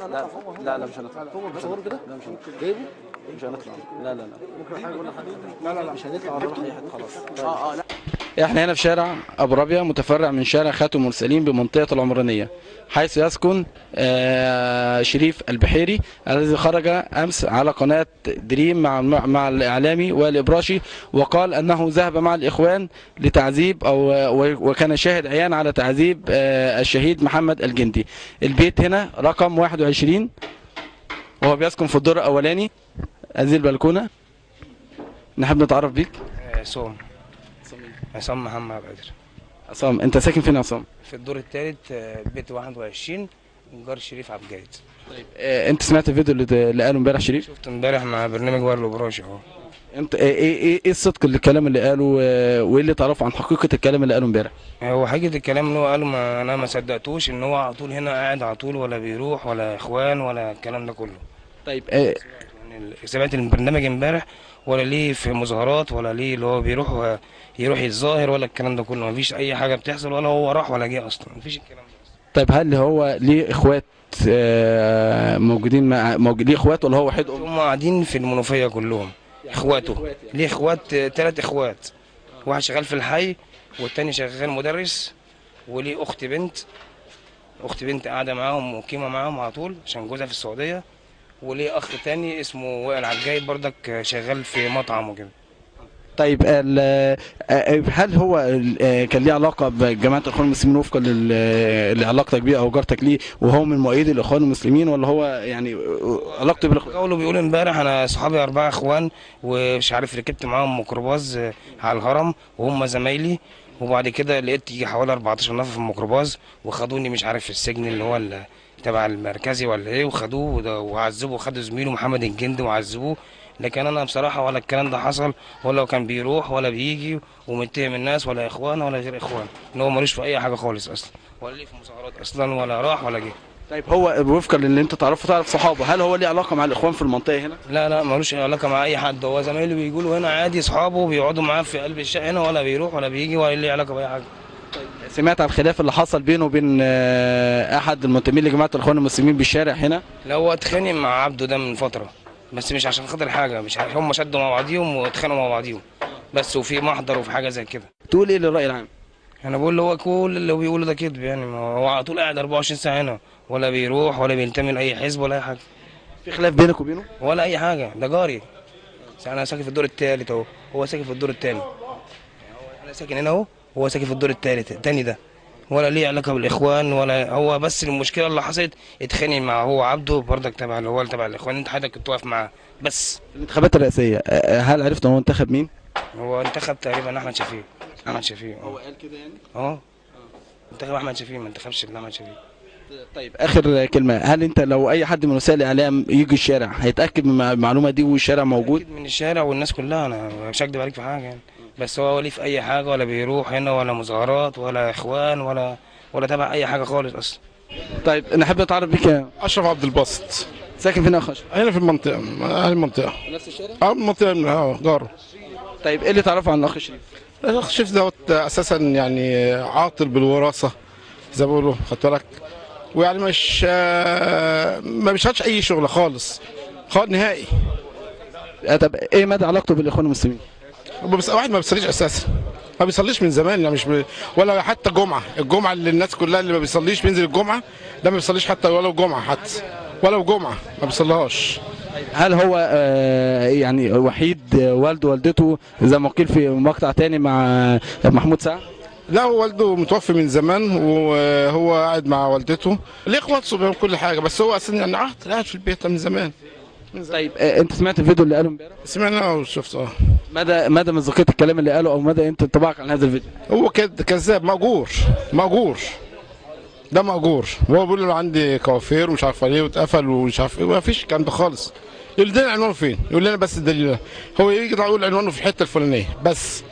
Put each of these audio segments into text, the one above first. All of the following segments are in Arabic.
لا لا لا مش هنطلع. هو بتصور كده؟ لا مش هنطلع. جايبه؟ مش هنطلع. لا لا لا. ممكن حاجه ولا حاجه؟ لا لا لا مش هنطلع ولا نروح اي حته خلاص. لا. احنا هنا في شارع ابو ربيع متفرع من شارع خاتم المرسلين بمنطقه العمرانيه، حيث يسكن شريف البحيري الذي خرج امس على قناه دريم مع الاعلامي وائل الابراشي، وقال انه ذهب مع الاخوان لتعذيب وكان شاهد عيان على تعذيب الشهيد محمد الجندي. البيت هنا رقم 21 وهو بيسكن في الدور الاولاني. هذه البلكونه. نحب نتعرف بيك. عصام محمد بدر. عصام، انت ساكن فين يا عصام؟ في الدور الثالث بيت 21 جار شريف عبد الجيد. طيب انت سمعت الفيديو اللي قاله امبارح شريف؟ شفت امبارح مع برنامج وائل الابراشي اهو. انت ايه الصدق الكلام اللي قاله وايه اللي تعرفه عن حقيقه الكلام اللي قاله امبارح؟ هو حقيقه الكلام اللي هو قاله انا ما صدقتوش ان هو على طول هنا قاعد على طول، ولا بيروح ولا اخوان ولا الكلام ده كله. طيب يعني سمعت البرنامج امبارح، ولا ليه في مظاهرات، ولا ليه اللي هو بيروح يتظاهر، ولا الكلام ده كله. مفيش اي حاجه بتحصل، ولا هو راح ولا جه اصلا، مفيش الكلام ده اصلا. طيب هل هو ليه اخوات موجودين ليه اخوات ولا هو وحيد؟ هم قاعدين في المنوفيه كلهم اخواته. ليه اخوات 3 اخوات، واحد شغال في الحي والتاني شغال مدرس، وليه اخت بنت قاعده معاهم مقيمه معاهم على طول عشان جوزها في السعوديه، وليه اخ تاني اسمه وائل عبد الجيد برضك شغال في مطعم وكده. طيب هل هو كان ليه علاقه بجماعه الاخوان المسلمين وفقا لعلاقتك بيه او جارتك ليه، وهو من مؤيدي الاخوان المسلمين، ولا هو يعني علاقته بالاخوان؟ قوله بيقول امبارح انا صحابي 4 اخوان ومش عارف ركبت معاهم ميكروباص على الهرم وهم زمايلي، وبعد كده لقيت يجي حوالي 14 نفر في الميكروباص وخدوني مش عارف في السجن اللي هو تبع المركزي ولا ايه، وخدوه وعذبوه، خدوا زميله محمد الجندي وعذبوه. لكن انا بصراحه ولا الكلام ده حصل، ولا هو كان بيروح ولا بيجي ومتهم الناس، ولا اخوان ولا غير اخوان، ان هو ملوش في اي حاجه خالص اصلا، ولا ليه في مظاهرات اصلا، ولا راح ولا جه. طيب هو وفقا للي انت تعرف صحابه، هل هو ليه علاقه مع الاخوان في المنطقه هنا؟ لا ملوش علاقه مع اي حد، هو زمايله بيجوا له هنا عادي، اصحابه بيقعدوا معاه في قلب الشقه هنا، ولا بيروح ولا بيجي ولا ليه علاقه باي حاجه. سمعت عن الخلاف اللي حصل بينه وبين احد المنتمين لجماعه الاخوان المسلمين بالشارع هنا؟ لا هو اتخانق مع عبده ده من فتره، بس مش عشان خاطر حاجه، مش هم شدوا مع بعضيهم واتخانقوا مع بعضيهم بس، وفي محضر وفي حاجه زي كده. تقول ايه للراي العام؟ انا بقول له هو كل اللي بيقوله ده كذب، يعني هو على طول قاعد 24 ساعه هنا، ولا بيروح ولا بينتمي لاي حزب ولا اي حاجه. في خلاف بينك وبينه؟ ولا اي حاجه، ده جاري. انا ساكن في الدور الثالث اهو، هو ساكن في الدور الثاني. انا ساكن هنا اهو، هو ساكن في الدور الثالث الثاني ده، ولا ليه علاقه بالاخوان ولا هو. بس المشكله اللي حصلت اتخانق مع هو عبده برضك تبع اللي هو تبع الاخوان، انت حضرتك كنت واقف معاه. بس الانتخابات الرئاسيه هل عرفت هو انتخب مين؟ هو انتخب تقريبا احمد شفيق. هو قال كده يعني؟ انتخب احمد شفيق، ما انتخبش احمد شفيق. طيب اخر كلمه، هل انت لو اي حد من وسائل الاعلام يجي الشارع هيتاكد من المعلومه دي والشارع موجود؟ من الشارع والناس كلها، انا مش هكدب عليك في حاجه يعني. بس هو ليه في اي حاجه، ولا بيروح هنا ولا مظاهرات ولا اخوان ولا تبع اي حاجه خالص اصلا. طيب نحب نتعرف بيك يا اشرف عبد الباسط. ساكن فين يا اخ اشرف؟ هنا في المنطقه، اهل المنطقه. نفس الشارع؟ المنطقه جاره. طيب ايه اللي تعرفه عن الاخ شريف؟ الاخ شريف دوت اساسا يعني عاطل بالوراثه زي ما بيقولوا، خدت بالك، ويعني مش ما بيشهدش اي شغل خالص نهائي. طب ايه مدى علاقته بالاخوان المسلمين؟ واحد ما بيصليش اساسا، ما بيصليش من زمان يعني، ولا حتى الجمعه اللي الناس كلها اللي ما بيصليش بينزل الجمعه، ده ما بيصليش حتى ولو جمعه، حتى ولو جمعه ما بيصليهاش. هل هو يعني وحيد والده ووالدته زي ما قيل في مقطع تاني مع محمود سعد؟ لا هو والده متوفي من زمان، وهو قاعد مع والدته، ليه اخوات صبيان كل حاجه، بس هو اصلا يعني قاعد في البيت من زمان. طيب انت سمعت الفيديو اللي قاله امبارح؟ سمعنا وشفت. مدى مصداقيه الكلام اللي قاله، او مدى انت انطباعك عن هذا الفيديو؟ هو كذاب، مأجور، ده مأجور، وهو بيقول له عندي كوافير ومش عارف ايه واتقفل ومش عارف ايه، ما فيش الكلام ده خالص. يقول لنا عنوانه فين؟ يقول لنا بس الدليل، هو يجي يقول عنوانه في الحته الفلانيه بس،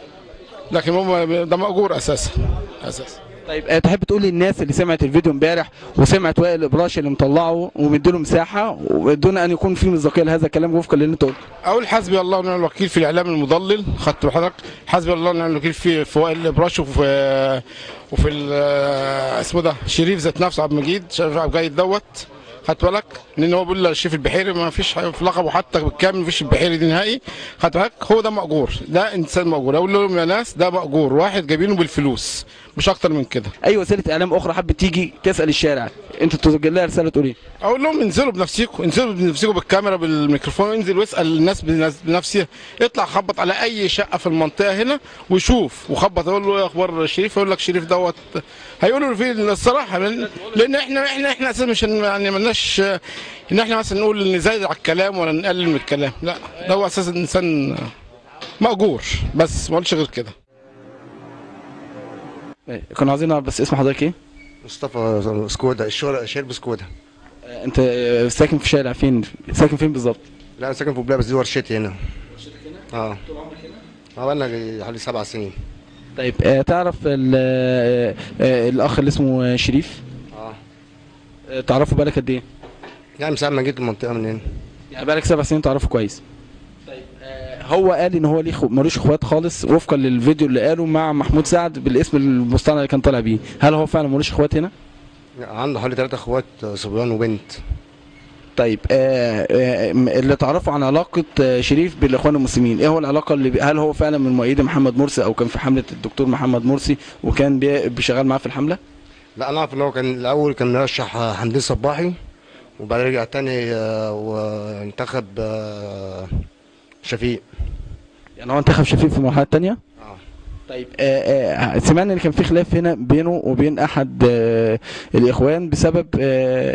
لكن هو ده مأجور اساسا. طيب تحب تقول للناس اللي سمعت الفيديو امبارح وسمعت وائل الابراشي اللي مطلعه ومديله مساحه ودون ان يكون في مصداقيه لهذا الكلام وفقا للي انت قلته؟ اقول حسبي الله ونعم الوكيل في الاعلام المضلل، خدت بحضرتك، حسبي الله ونعم الوكيل في وائل الابراشي وفي اسمه ده شريف ذات نفسه، عبد المجيد شريف عبد الجيد دوت، خدت بالك؟ لان هو بيقول الشريف البحيري ما فيش في لقبه حتى بالكامل، ما فيش البحيري دي نهائي. خدت بالك؟ هو ده مأجور، ده انسان مأجور. اقول لهم يا ناس ده مأجور، واحد جايبينه بالفلوس مش اكتر من كده. اي وسيله اعلام اخرى حابه تيجي تسال الشارع انت توجه لها رساله تقول ايه؟ اقول لهم انزلوا بنفسكم، انزلوا بنفسكم بالكاميرا بالميكروفون، انزل واسال الناس بنفسها. اطلع خبط على اي شقه في المنطقه هنا وشوف، وخبط اقول له ايه اخبار شريف، يقول لك شريف دوت. هيقولوا له فيه الصراحه، لان احنا اساسا مش يعني مالناش ان احنا مثلا نقول نزايد على الكلام ولا نقلل من الكلام، لا ده هو اساسا انسان مأجور بس، ما قلتش غير كده. كنا عايزين نعرف بس اسم حضرتك ايه؟ مصطفى سكودا، الشهرة شرب سكودا. انت ساكن في شارع فين؟ ساكن فين بالظبط؟ لا انا ساكن في بلاد، بس دي ورشتي هنا. اه طول عمرك هنا؟ اه بقالنا حوالي 7 سنين. طيب تعرف الاخ اللي اسمه شريف؟ تعرفه بالك قد ايه؟ يعني من ساعة ما جيت المنطقة من هنا. يعني بالك 7 سنين تعرفه كويس. طيب هو قال ان هو ليه ملوش اخوات خالص وفقا للفيديو اللي قاله مع محمود سعد بالاسم المصطنع اللي كان طالع بيه، هل هو فعلا ملوش اخوات هنا؟ عنده حوالي 3 اخوات صبيان وبنت. طيب اللي تعرفوا عن علاقة شريف بالاخوان المسلمين، ايه هو العلاقة اللي هل هو فعلا من مؤيدي محمد مرسي او كان في حملة الدكتور محمد مرسي وكان بيشغل معاه في الحملة؟ لا انا اعرف ان هو كان الاول كان مرشح حمدين صباحي، وبعدين رجع تاني وانتخب شفيق. يعني هو انتخب شفيق في المرحلة الثانية؟ طيب سمعنا ان كان في خلاف هنا بينه وبين احد الاخوان بسبب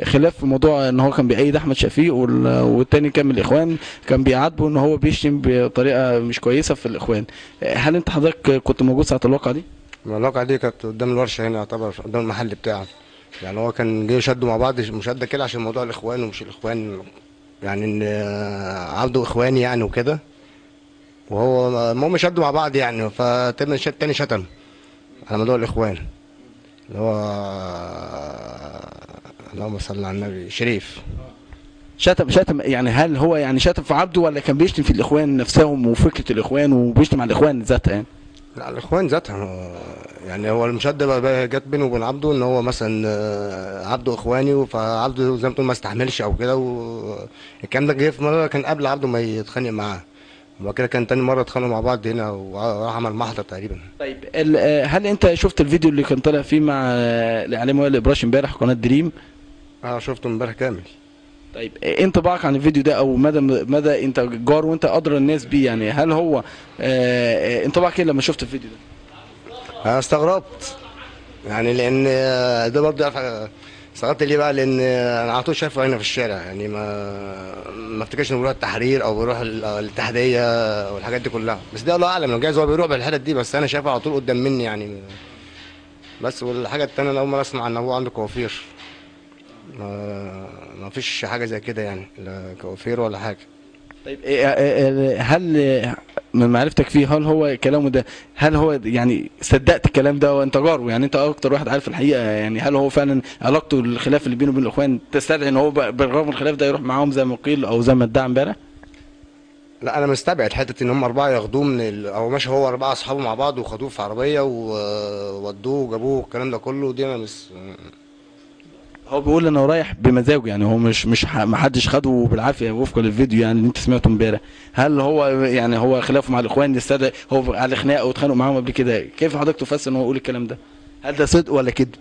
خلاف في موضوع ان هو كان بيأيد احمد شفيق والتاني كان من الاخوان كان بيعاتبه ان هو بيشتم بطريقه مش كويسه في الاخوان. هل انت حضرتك كنت موجود ساعه الواقعه دي؟ الواقعه دي كانت قدام الورشه هنا، يعتبر قدام المحل بتاعه. يعني هو كان جه شدوا مع بعض مشاده كده عشان موضوع الاخوان ومش الاخوان، يعني ان عبده اخواني يعني وكده، وهو المهم شدوا مع بعض يعني، فالتاني شتم على موضوع الاخوان اللي هو اللهم صل على النبي شريف. شتم يعني، هل هو يعني شتم في عبده ولا كان بيشتم في الاخوان نفسهم وفكره الاخوان وبيشتم على الاخوان ذاتها يعني؟ لا الاخوان ذاتها، يعني هو المشاده بقى جت بينه وبين عبده ان هو مثلا عبده اخواني، فعبده زي ما تقول ما استحملش او كده، والكلام ده جه في مره كان قبل عبده ما يتخانق معاه، وبعد كده كان تاني مره اتخانقوا مع بعض هنا وراح عمل محضر تقريبا. طيب هل انت شفت الفيديو اللي كان طالع فيه مع الاعلامي وائل ابراش امبارح قناه دريم؟ شفته امبارح كامل. طيب ايه انطباعك عن الفيديو ده، او مدى انت جار وانت ادرى الناس بيه يعني، هل هو انطباعك ايه لما شفت الفيديو ده؟ انا استغربت يعني، لان ده برضه استغربت ليه بقى، لان انا على طول شايفه هنا في الشارع، يعني ما افتكرش انه بيروح التحرير او بيروح الاتحاديه والحاجات دي كلها، بس ده الله اعلم لو جايز هو بيروح بالحتت دي، بس انا شايفه على طول قدام مني يعني. بس والحاجه الثانيه انا اول مره اسمع ان هو عنده كوافير، ما فيش حاجه زي كده يعني، لا كوافير ولا حاجه. طيب هل من معرفتك فيه، هل هو كلامه ده، هل هو يعني صدقت الكلام ده وانت جاره، يعني انت اكتر واحد عارف الحقيقه، يعني هل هو فعلا علاقته الخلاف اللي بينه وبين الاخوان تستدعي ان هو بالرغم من الخلاف ده يروح معاهم زي ما قيل او زي ما ادعى امبارح؟ لا انا مستبعد حته ان هم 4 ياخدوه من او ماشي هو 4 اصحابه مع بعض وخدوه في عربيه وودوه وجابوه الكلام ده كله، دي انا هو بيقول انه رايح بمزاجه، يعني هو مش ما حدش خده بالعافيه وفقا للفيديو يعني اللي انت سمعته امبارح. هل هو يعني هو خلافه مع الاخوان يستدعي هو على خناقه او اتخانقوا معاهم قبل كده؟ كيف حضرتك تفسر ان هو يقول الكلام ده؟ هل ده صدق ولا كذب؟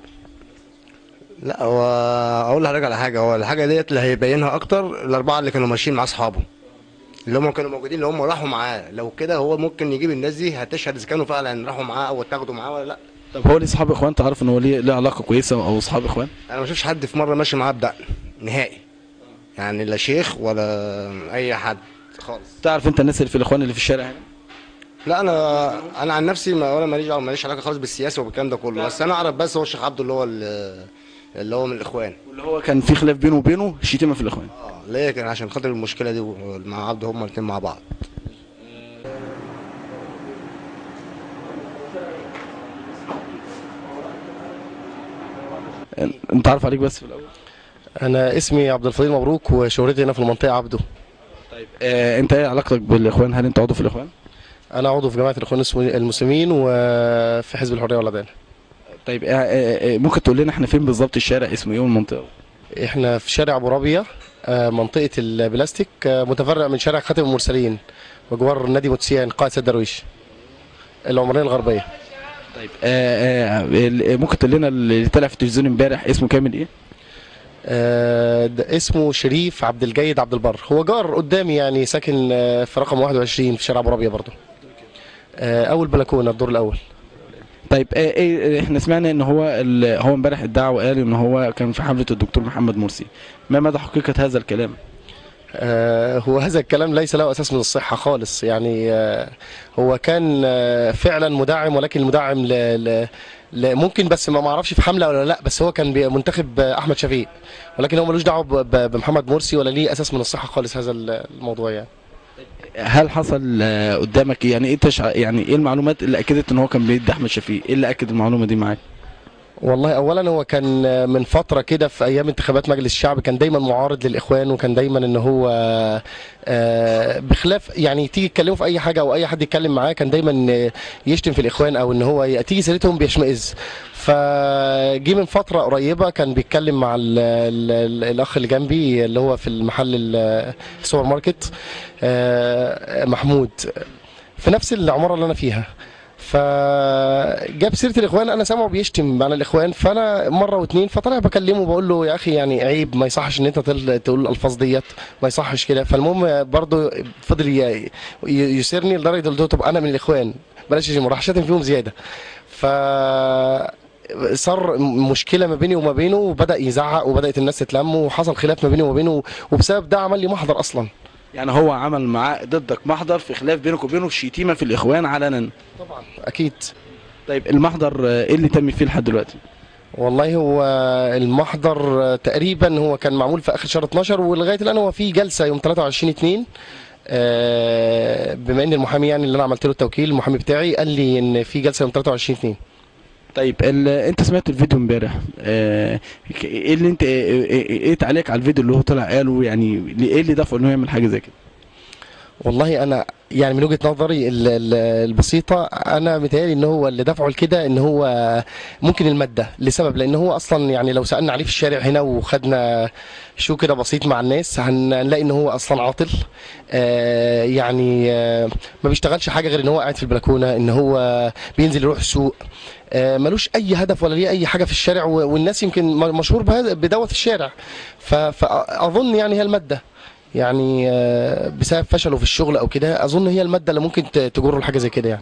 لا هو اقول لحضرتك على حاجه، هو الحاجه ديت اللي هيبينها اكتر ال4 اللي كانوا ماشيين مع اصحابه اللي هم كانوا موجودين، اللي هم راحوا معاه، لو كده هو ممكن يجيب الناس دي هتشهد اذا كانوا فعلا راحوا معاه او اتاخدوا معاه ولا لا. طب هو ليه اصحاب اخوان؟ تعرف ان هو ليه علاقه كويسه او اصحاب اخوان؟ انا ما شفتش حد في مره ماشي معاه بدقن نهائي، يعني لا شيخ ولا اي حد خالص. تعرف انت الناس اللي في الاخوان اللي في الشارع هنا؟ لا انا عن نفسي ولا ماليش علاقه خالص بالسياسه والكلام ده كله، بس انا اعرف بس هو الشيخ عبده اللي هو من الاخوان، واللي هو كان في خلاف بينه وبينه شتيمه في الاخوان. ليه؟ كان عشان خاطر المشكله دي مع عبده، هما الاثنين مع بعض. انت عارف عليك بس في الاول؟ انا اسمي عبد الفضيل مبروك وشهرتي هنا في المنطقه عبده. طيب انت ايه علاقتك بالاخوان؟ هل انت عضو في الاخوان؟ انا عضو في جماعه الاخوان المسلمين وفي حزب الحريه والعداله. طيب ممكن تقول لنا احنا فين بالظبط، الشارع اسمه ايه والمنطقه؟ احنا في شارع ابو ربيع، منطقه البلاستيك، متفرع من شارع خاتم المرسلين بجوار نادي موتسيان قاعه سيد درويش العمرانيه الغربيه. طيب ممكن تقول لنا اللي طلع في التلفزيون امبارح اسمه كامل ايه؟ ده اسمه شريف عبد الجيد عبد البر، هو جار قدامي يعني، ساكن في رقم 21 في شارع ابو ربيع برضه، اول بلكونه الدور الاول. طيب احنا سمعنا ان هو امبارح ادعى وقال ان هو كان في حفله الدكتور محمد مرسي، ما مدى حقيقه هذا الكلام؟ هو هذا الكلام ليس له اساس من الصحه خالص يعني. هو كان فعلا مدعم، ولكن المدعم ممكن، بس ما اعرفش في حمله ولا لا، بس هو كان منتخب احمد شفيق، ولكن هو ملوش دعوه بمحمد مرسي ولا ليه اساس من الصحه خالص هذا الموضوع يعني. هل حصل قدامك يعني ايه يعني ايه المعلومات اللي اكدت ان هو كان بيدي احمد شفيق؟ ايه اللي اكد المعلومه دي معاك؟ والله اولا هو كان من فتره كده في ايام انتخابات مجلس الشعب كان دايما معارض للاخوان، وكان دايما ان هو بخلاف يعني تيجي تكلمه في اي حاجه او اي حد يتكلم معاه كان دايما يشتم في الاخوان، او ان هو تيجي سيرتهم بيشمئز. فجي من فتره قريبه كان بيتكلم مع الاخ اللي جنبي اللي هو في المحل السوبر ماركت، محمود، في نفس العماره اللي انا فيها، فجاب سيره الاخوان، انا سامعه بيشتم على الاخوان، فانا مره واتنين فطلع بكلمه بقول له يا اخي يعني عيب، ما يصحش ان انت تقول الالفاظ ديت، ما يصحش كده. فالمهم برضه فضل يسيرني لدرجه قلت له طب انا من الاخوان بلاش، راح شاتم فيهم زياده. ف صار مشكله ما بيني وما بينه، وبدا يزعق وبدات الناس تتلم وحصل خلاف ما بيني وما بينه، وبسبب ده عمل لي محضر اصلا. يعني هو عمل معاه ضدك محضر في خلاف بينك وبينه، الشتيمه في الاخوان علنا؟ طبعا اكيد. طيب المحضر ايه اللي تم فيه لحد دلوقتي؟ والله هو المحضر تقريبا هو كان معمول في اخر شهر 12، ولغايه الان هو في جلسه يوم 23/2. بما ان المحامي يعني اللي انا عملت له التوكيل، المحامي بتاعي قال لي ان في جلسه يوم 23/2. طيب انت سمعت الفيديو امبارح، ايه اللي انت ايه تعليق على الفيديو اللي هو طلع قاله؟ يعني ايه اللي دفعه انه يعمل حاجه زي كده؟ والله انا يعني من وجهه نظري البسيطه، انا متهيألي ان هو اللي دفعه لكده ان هو ممكن الماده، لسبب لان هو اصلا يعني لو سالنا عليه في الشارع هنا وخدنا شو كده بسيط مع الناس هنلاقي ان هو اصلا عاطل. يعني ما بيشتغلش حاجه غير ان هو قاعد في البلكونه، ان هو بينزل يروح السوق، ملوش اي هدف ولا ليه اي حاجه في الشارع، والناس يمكن مشهور بدوت في الشارع. فاظن يعني هي الماده، يعني بسبب فشله في الشغل او كده، اظن هي الماده اللي ممكن تجره لحاجه زي كده يعني.